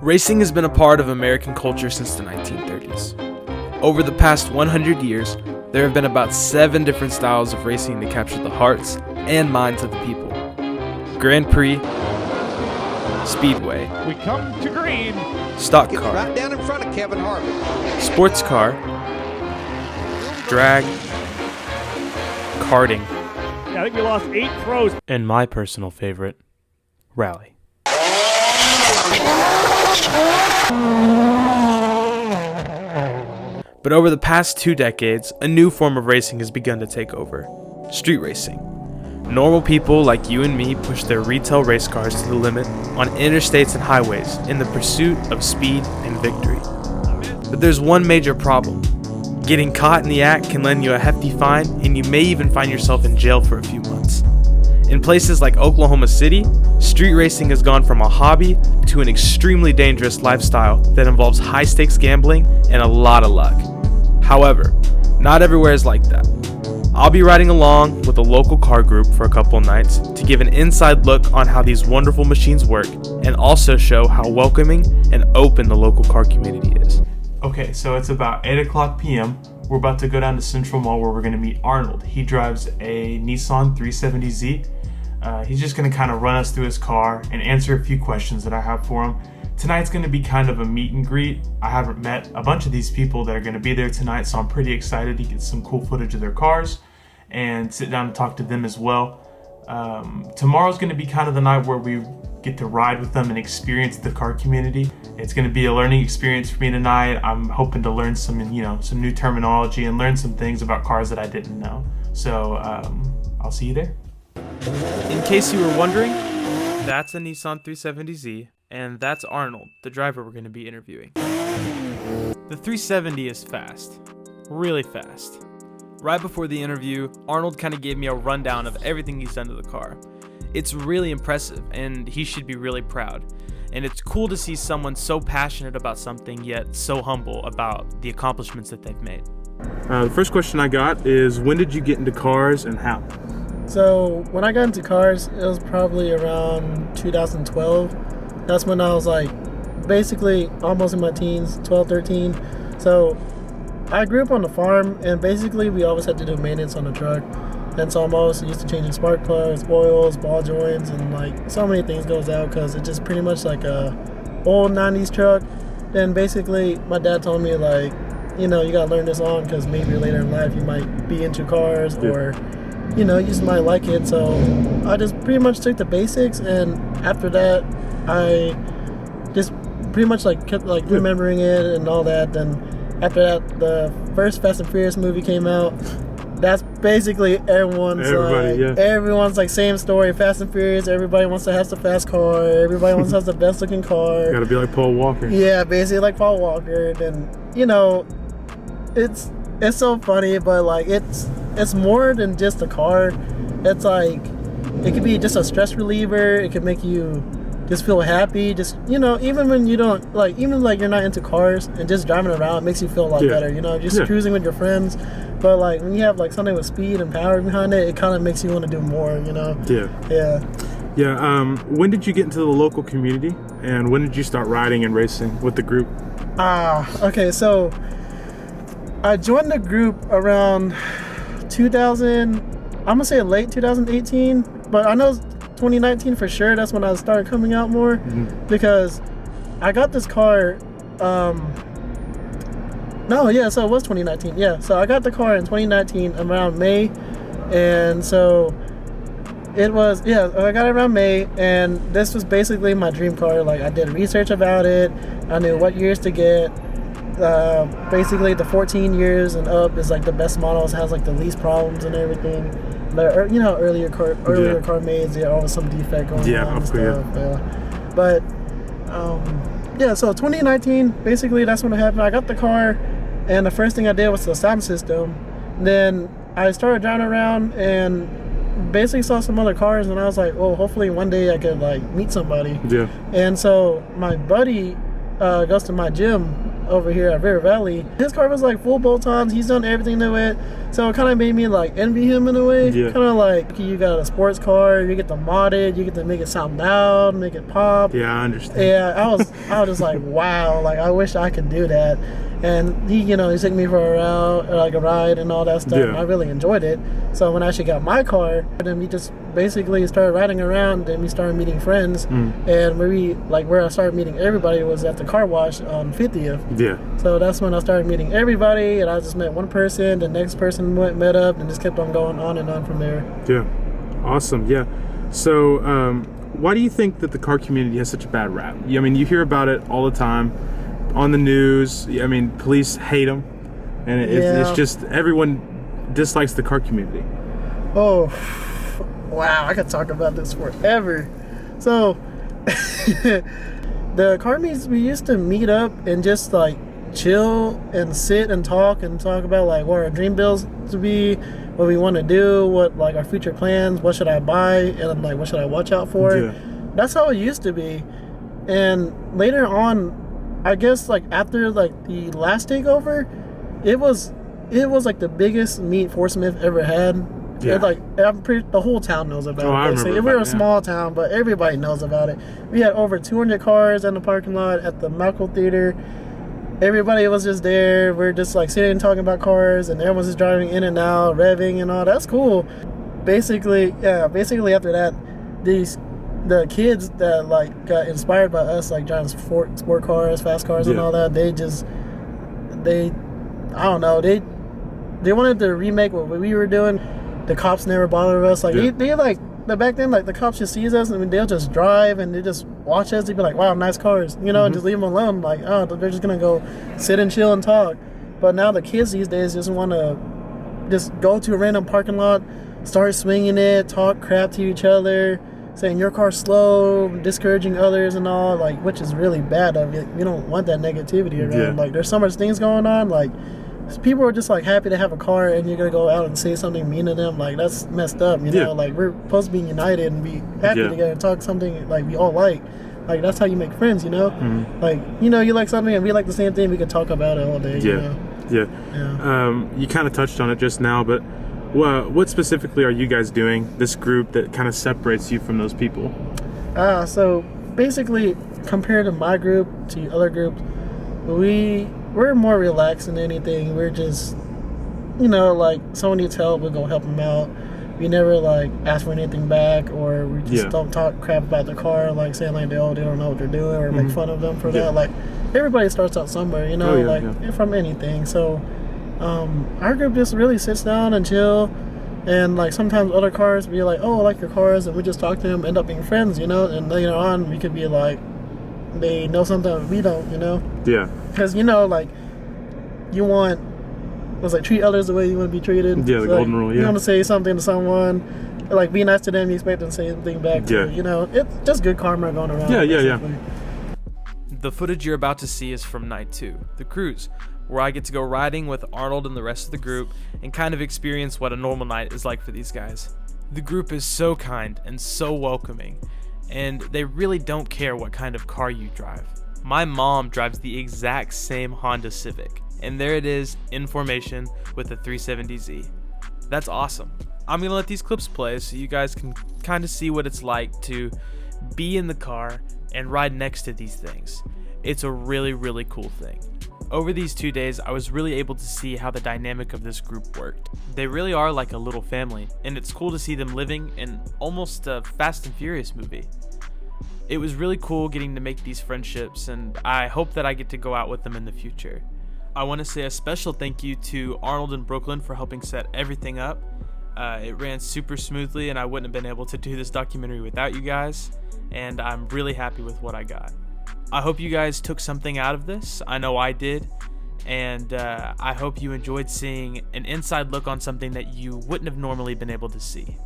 Racing has been a part of American culture since the 1930s. Over the past 100 years, there have been about 7 different styles of racing to capture the hearts and minds of the people. Grand Prix, Speedway, We come to green. Stock Gets Car, right down in front of Kevin Harvick. Sports Car, Drag, Karting, I think we lost 8 throws. and my personal favorite, Rally. But over the past 2 decades, a new form of racing has begun to take over: street racing. Normal people like you and me push their retail race cars to the limit on interstates and highways in the pursuit of speed and victory. But there's one major problem. Getting caught in the act can land you a hefty fine, and you may even find yourself in jail for a few months. In places like Oklahoma City, street racing has gone from a hobby to an extremely dangerous lifestyle that involves high-stakes gambling and a lot of luck. However, not everywhere is like that. I'll be riding along with a local car group for a couple nights to give an inside look on how these wonderful machines work and also show how welcoming and open the local car community is. Okay, so it's about 8 o'clock p.m. We're about to go down to Central Mall where we're going to meet Arnold. He drives a Nissan 370Z. He's just going to kind of run us through his car and answer a few questions that I have for him. Tonight's going to be kind of a meet and greet. I haven't met a bunch of these people that are going to be there tonight, so I'm pretty excited to get some cool footage of their cars and sit down and talk to them as well. Tomorrow's going to be kind of the night where we get to ride with them and experience the car community. It's going to be a learning experience for me tonight. I'm hoping to learn some new terminology and learn some things about cars that I didn't know. So I'll see you there. In case you were wondering, that's a Nissan 370Z, and that's Arnold, the driver we're going to be interviewing. The 370 is fast, really fast. Right before the interview, Arnold kind of gave me a rundown of everything he's done to the car. It's really impressive, and he should be really proud. And it's cool to see someone so passionate about something, yet so humble about the accomplishments that they've made. The first question I got is, when did you get into cars and how? So when I got into cars, it was probably around 2012. That's when I was like basically almost in my teens, 12, 13. So I grew up on the farm, and basically we always had to do maintenance on the truck. And so I'm always used to changing spark plugs, oils, ball joints, and like so many things goes out because it's just pretty much like a old 90s truck. Then basically my dad told me like, you gotta learn this on because maybe later in life you might be into cars or you just might like it. So I just pretty much took the basics, and after that I just pretty much like kept like remembering it and all that. Then after that, the first Fast and Furious movie came out. That's basically everyone's like same story. Fast and Furious, everybody wants to have the fast car, everybody wants to have the best looking car. Gotta be like Paul Walker. Yeah, basically like Paul Walker. Then it's so funny, but like it's more than just a car. It's like it could be just a stress reliever. It could make you just feel happy. Just even when you don't even you're not into cars, and just driving around makes you feel a lot better. Just cruising with your friends. But like when you have like something with speed and power behind it, it kind of makes you want to do more. Yeah. When did you get into the local community, and when did you start riding and racing with the group? Okay, so I joined the group around 2000. I'm gonna say late 2018, but I know 2019 for sure. That's when I started coming out more because I got this car. So it was 2019. Yeah, so I got the car in 2019 around May, and so it was I got it around May, and this was basically my dream car. Like I did research about it. I knew what years to get. Basically the 14 years and up is like the best models, has like the least problems and everything. But earlier car mades, there always some defect going on and stuff. Yeah. But so 2019 basically that's when it happened. I got the car, and the first thing I did was the sound system. Then I started driving around and basically saw some other cars, and I was like, well, hopefully one day I could like meet somebody. Yeah. And so my buddy goes to my gym over here at River Valley. His car was like full bolt-ons. He's done everything to it. So it kind of made me like envy him in a way. Yeah. Kind of like you got a sports car, you get to mod it, you get to make it sound loud, make it pop. Yeah, I understand. Yeah, I was just like, wow, like I wish I could do that. And he took me for a ride and all that stuff. Yeah. And I really enjoyed it. So when I actually got my car, then we just basically started riding around and we started meeting friends. And where I started meeting everybody was at the car wash on 50th. Yeah. So that's when I started meeting everybody, and I just met one person, the next person met up, and just kept on going on and on from there. Yeah. Awesome. Yeah. So why do you think that the car community has such a bad rap? I mean, you hear about it all the time on the news. I mean, police hate them, and it's just everyone dislikes the car community. Oh, wow, I could talk about this forever. So the car meets, we used to meet up and just like chill and sit and talk about like what our dream bills to be, what we want to do, what like our future plans, what should I buy, and like what should I watch out for. Yeah. That's how it used to be. And later on, I guess like after like the last takeover, it was like the biggest meet Fort Smith ever had. Yeah. Like the whole town knows about it. I remember Basically. about We're a it, small town, but everybody knows about it. We had over 200 cars in the parking lot at the Malco Theater. Everybody was just there. We're just like sitting and talking about cars, and everyone's just driving in and out, revving and all. That's cool. Basically after that, the kids that like got inspired by us like driving sport cars, fast cars, and all that, I don't know, they wanted to remake what we were doing. The cops never bothered us. Like they like back then, like the cops just sees us and they'll just drive and they just watch us. They'd be like, "Wow, nice cars," and just leave them alone. Like, oh, they're just gonna go sit and chill and talk. But now the kids these days just want to just go to a random parking lot, start swinging it, talk crap to each other, saying your car's slow, discouraging others and all, like, which is really bad. You don't want that negativity around. Yeah. Like, there's so much things going on. Like, people are just like happy to have a car, and you're gonna go out and say something mean to them. Like, that's messed up. You know, like we're supposed to be united and be happy together and talk something like we all like. Like, that's how you make friends. Like, you like something and we like the same thing. We could talk about it all day. Yeah. You kind of touched on it just now, but what specifically are you guys doing, this group, that kind of separates you from those people? So basically, compared to my group to other groups, we're more relaxed than anything. We're just, like, someone needs help, we'll go help them out. We never like ask for anything back, or we just don't talk crap about the car, like saying like they don't know what they're doing, or make fun of them for that. Like, everybody starts out somewhere, from anything. So our group just really sits down and chill, and like sometimes other cars be like, "Oh, I like your cars," and we just talk to them, end up being friends, and later on we could be like, they know something we don't, because like you want treat others the way you want to be treated. The golden rule. You want to say something to someone, like, be nice to them, you expect them to say something back to you. It's just good karma going around. Yeah. The footage you're about to see is from night 2, the cruise, where I get to go riding with Arnold and the rest of the group and kind of experience what a normal night is like for these guys. The group is so kind and so welcoming, and they really don't care what kind of car you drive. My mom drives the exact same Honda Civic, and there it is in formation with the 370Z. That's awesome. I'm gonna let these clips play so you guys can kind of see what it's like to be in the car and ride next to these things. It's a really, really cool thing. Over these 2 days, I was really able to see how the dynamic of this group worked. They really are like a little family, and it's cool to see them living in almost a Fast and Furious movie. It was really cool getting to make these friendships, and I hope that I get to go out with them in the future. I want to say a special thank you to Arnold and Brooklyn for helping set everything up. It ran super smoothly, and I wouldn't have been able to do this documentary without you guys, and I'm really happy with what I got. I hope you guys took something out of this. I know I did, and I hope you enjoyed seeing an inside look on something that you wouldn't have normally been able to see.